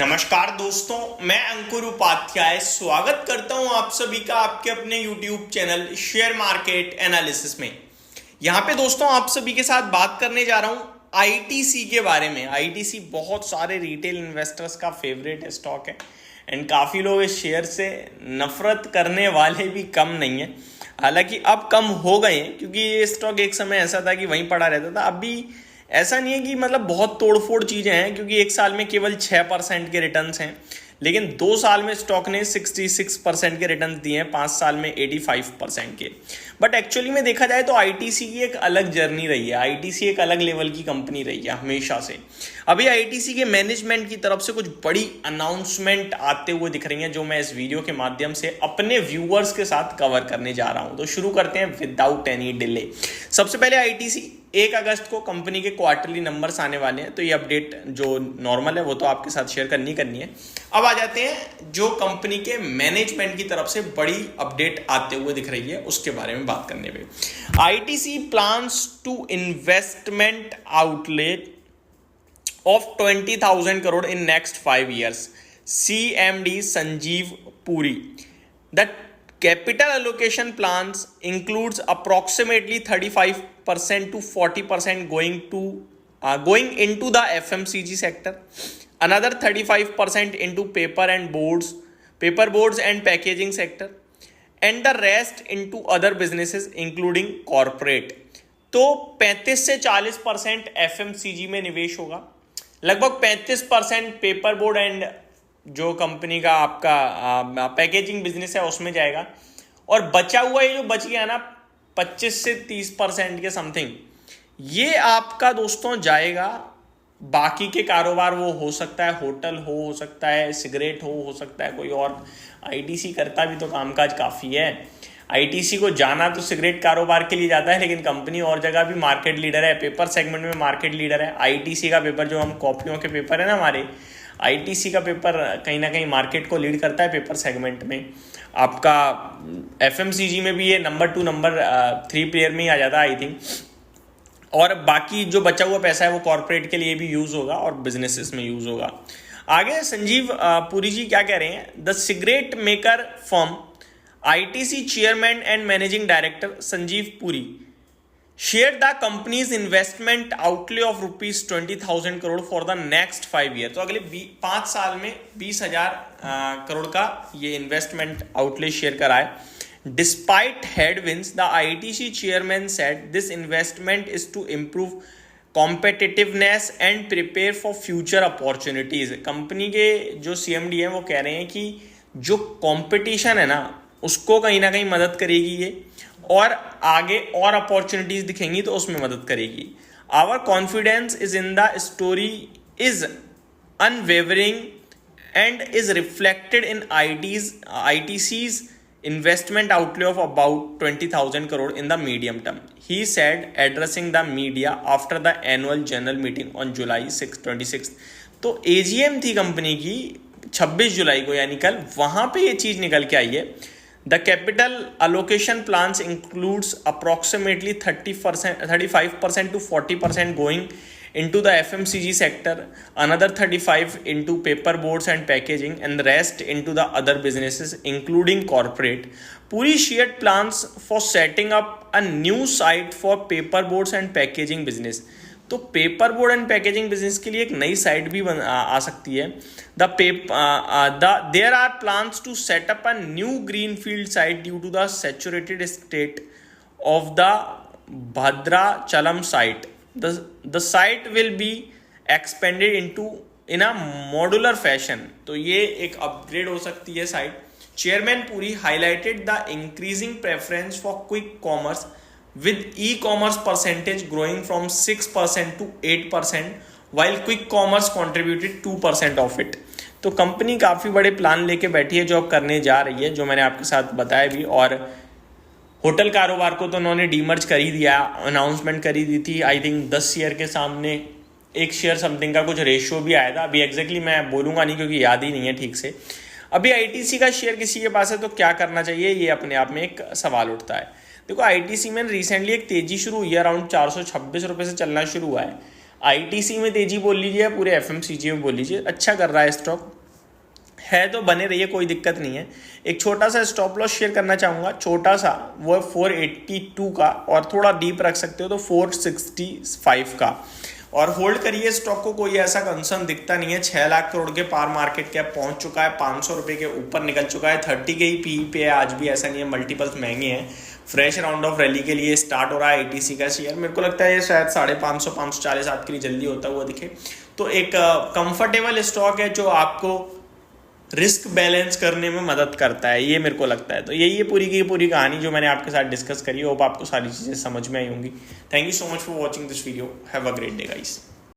नमस्कार दोस्तों, मैं अंकुर उपाध्याय स्वागत करता हूं आप सभी का आपके अपने YouTube channel share market analysis में। यहां पे दोस्तों आप सभी के साथ बात करने जा रहा हूं ITC के बारे में। ITC बहुत सारे रिटेल इन्वेस्टर्स का फेवरेट स्टॉक है एंड काफ़ी लोग इस शेयर से नफरत करने वाले भी कम नहीं है। हालांकि अब कम हो गए हैं क्योंकि ये स्टॉक एक समय ऐसा था कि वहीं पड़ा रहता था। अभी ऐसा नहीं है कि मतलब बहुत तोड़फोड़ चीज़ें हैं, क्योंकि एक साल में केवल 6% के रिटर्न्स हैं, लेकिन 2 साल में स्टॉक ने 66% के रिटर्न्स दिए हैं, 5 साल में 85% के। बट एक्चुअली में देखा जाए तो आईटीसी की एक अलग जर्नी रही है। आईटीसी एक अलग लेवल की कंपनी रही है हमेशा से। अभी आईटीसी के मैनेजमेंट की तरफ से कुछ बड़ी अनाउंसमेंट आते हुए दिख रही हैं, जो मैं इस वीडियो के माध्यम से अपने व्यूअर्स के साथ कवर करने जा रहा हूं। तो शुरू करते हैं विदाउट एनी डिले। सबसे पहले आईटीसी 1 अगस्त को कंपनी के क्वार्टरली नंबर्स आने वाले हैं, तो ये अपडेट जो नॉर्मल है वो तो आपके साथ शेयर करनी है। अब आ जाते हैं जो कंपनी के मैनेजमेंट की तरफ से बड़ी अपडेट आते हुए दिख रही है उसके बारे में बात करने पे। ITC plans to investment outlet of 20,000 crore in next 5 years, CMD Sanjeev Puri. The capital allocation plans includes approximately 35% to 40% going into the FMCG sector, another 35% into paper boards and packaging sector, and the rest into other businesses including corporate. तो 35 से 40% FMCG में निवेश होगा, लगभग 35% paper board and जो company का आपका packaging business है उसमें जाएगा, और बचा हुआ ये जो बच गया ना 25 से 30% के समथिंग, ये आपका दोस्तों जाएगा बाकी के कारोबार। वो हो सकता है होटल हो सकता है सिगरेट हो सकता है कोई और। आईटीसी करता भी तो कामकाज काफ़ी है। आईटीसी को जाना तो सिगरेट कारोबार के लिए जाता है, लेकिन कंपनी और जगह भी मार्केट लीडर है, पेपर सेगमेंट में मार्केट लीडर है। आईटीसी का पेपर, जो हम कॉपियों के पेपर है ना हमारे, आईटीसी का पेपर कहीं ना कहीं मार्केट को लीड करता है पेपर सेगमेंट में। आपका एफएमसीजी में भी ये नंबर 2 नंबर 3 प्लेयर में ही आ जाता है आई थिंक। और बाकी जो बचा हुआ पैसा है वो कॉर्पोरेट के लिए भी यूज़ होगा और बिजनेसेस में यूज़ होगा। आगे संजीव पुरी जी क्या कह रहे हैं, the cigarette maker firm ITC chairman and managing director Sanjeev Puri shared the company's investment outlay of rupees 20,000 crore for the next 5 years. तो अगले 5 साल में 20,000 करोड़ का ये इन्वेस्टमेंट आउटले शेयर कराए। Despite headwinds, the ITC chairman said this investment is to improve competitiveness and prepare for future opportunities. Company के जो CMD हैं वो कह रहे हैं कि जो कंपटीशन है ना उसको कहीं ना कहीं मदद करेगी ये, और आगे और अपॉर्चुनिटीज दिखेंगी तो उसमें मदद करेगी। Our confidence is in the story is unwavering and is reflected in ITC's investment outlay of about 20,000 crore in the medium term, he said addressing the media after the annual general meeting on July 26। तो AGM थी company की 26 जुलाई को, यानी कल, वहां पे ये चीज निकल के आई है। The capital allocation plans includes approximately 35% to 40% going into the FMCG sector, another 35 into paper boards and packaging, and the rest into the other businesses including corporate. Puri shared plans for setting up a new site for paper boards and packaging business. तो paper board and packaging business के लिए एक नई site भी आ सकती है। There are plans to set up a new green field site due to the saturated state of the Bhadrachalam site. The site will be expanded in a modular fashion. तो ये एक अपग्रेड हो सकती है site. Chairman Puri highlighted the increasing preference for quick commerce with e-commerce percentage growing from 6% to 8%, while quick commerce contributed 2% of it. तो company काफ़ी बड़े plan लेके बैठी है जो अब करने जा रही है, जो मैंने आपके साथ बताया भी। और होटल कारोबार को तो उन्होंने डीमर्ज कर ही दिया, अनाउंसमेंट कर ही दी थी। आई थिंक 10 शेयर के सामने 1 शेयर समथिंग का कुछ रेशियो भी आया था। अभी एग्जैक्टली मैं बोलूँगा नहीं क्योंकि याद ही नहीं है ठीक से। अभी आईटीसी का शेयर किसी के पास है तो क्या करना चाहिए, ये अपने आप में एक सवाल उठता है। देखो आईटीसी में रिसेंटली एक तेजी शुरू हुई है, अराउंड 426 रुपये से चलना शुरू हुआ है। आईटीसी में तेजी बोल लीजिए या पूरे एफएमसीजी में बोल लीजिए, अच्छा कर रहा है स्टॉक है, तो बने रहिए, कोई दिक्कत नहीं है। एक छोटा सा स्टॉप लॉस शेयर करना चाहूँगा, छोटा सा, वो है 482 का, और थोड़ा डीप रख सकते हो तो 465 का, और होल्ड करिए स्टॉक को। कोई ऐसा कंसर्न दिखता नहीं है। 6 लाख करोड़ के पार मार्केट कैप पहुंच चुका है, 500 रुपये के ऊपर निकल चुका है, 30 के ही पी पे है आज भी, ऐसा नहीं है, मल्टीपल्स महंगे हैं। फ्रेश राउंड ऑफ रैली के लिए स्टार्ट हो रहा है आईटीसी का शेयर। मेरे को लगता है ये शायद 550 540 आपके लिए जल्दी होता हुआ दिखे। तो एक कंफर्टेबल स्टॉक है जो आपको रिस्क बैलेंस करने में मदद करता है, ये मेरे को लगता है। तो यही है पूरी की पूरी कहानी जो मैंने आपके साथ डिस्कस करी। होप आपको सारी चीज़ें समझ में आई होंगी। Thank you so much for watching this video. Have a great day guys.